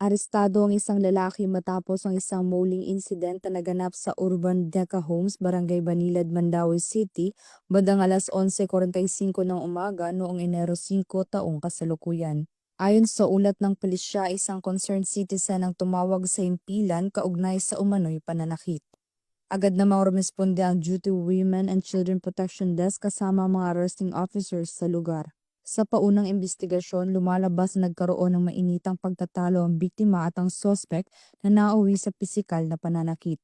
Arestado ang isang lalaki matapos ang isang mauling incident na naganap sa Urban Deca Homes, Barangay Banilad, Mandaue City, bandang alas 11:45 ng umaga noong Enero 5 taong kasalukuyan. Ayon sa ulat ng pulisya, isang concerned citizen ang tumawag sa himpilan kaugnay sa umano'y pananakit. Agad namang rumesponde ang Duty Women and Children Protection Desk kasama ang mga arresting officers sa lugar. Sa paunang investigasyon, lumalabas na nagkaroon ng mainitang pagtatalo ang biktima at ang sospek na nauwi sa pisikal na pananakit.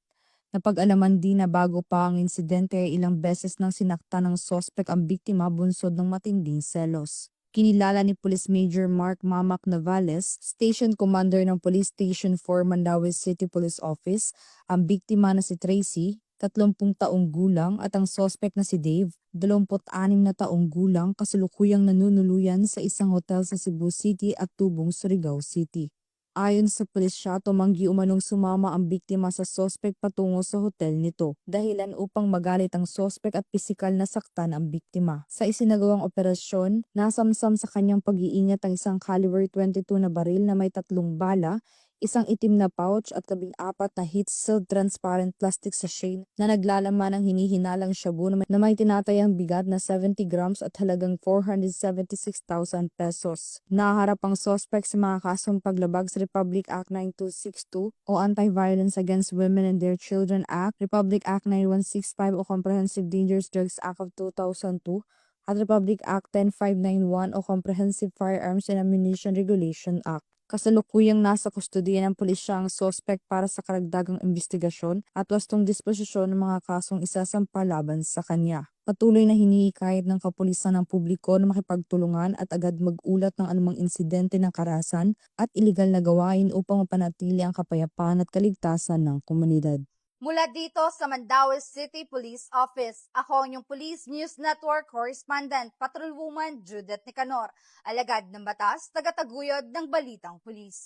Napag-alaman din na bago pa ang insidente ay ilang beses nang sinakta ng sospek ang biktima bunsod ng matinding selos. Kinilala ni Police Major Mark Mamak Navales, Station Commander ng Police Station 4 Mandaue City Police Office, ang biktima na si Tracy, 30 taong gulang at ang sospek na si Dave, 26 na taong gulang kasalukuyang nanunuluyan sa isang hotel sa Cebu City at Tubong, Surigao City. Ayon sa pulisya, tumanggi umanong sumama ang biktima sa sospek patungo sa hotel nito, dahilan upang magalit ang sospek at pisikal na saktan ang biktima. Sa isinagawang operasyon, nasamsam sa kanyang pag-iingat ang isang caliber 22 na baril na may 3 bala, isang itim na pouch at 14 na heat-sealed transparent plastic sachet na naglalaman ng hinihinalang shabu na may tinatayang bigat na 70 grams at halagang 476,000 pesos. Naharap ang suspect sa mga kasong paglabag sa Republic Act 9262 o Anti-Violence Against Women and Their Children Act, Republic Act 9165 o Comprehensive Dangerous Drugs Act of 2002, at Republic Act 10591 o Comprehensive Firearms and Ammunition Regulation Act. Kasalukuyang nasa kustodiya ng pulisya ang sospek para sa karagdagang investigasyon at wastong disposisyon ng mga kasong isasampa laban sa kanya. Patuloy na hinihikayat ng kapulisan ng publiko na makipagtulungan at agad mag-ulat ng anumang insidente ng karahasan at iligal na gawain upang mapanatili ang kapayapaan at kaligtasan ng komunidad. Mula dito sa Mandaue City Police Office, ako ang inyong Police News Network Correspondent, Patrolwoman Judith Nicanor, alagad ng batas, tagataguyod ng Balitang Pulis.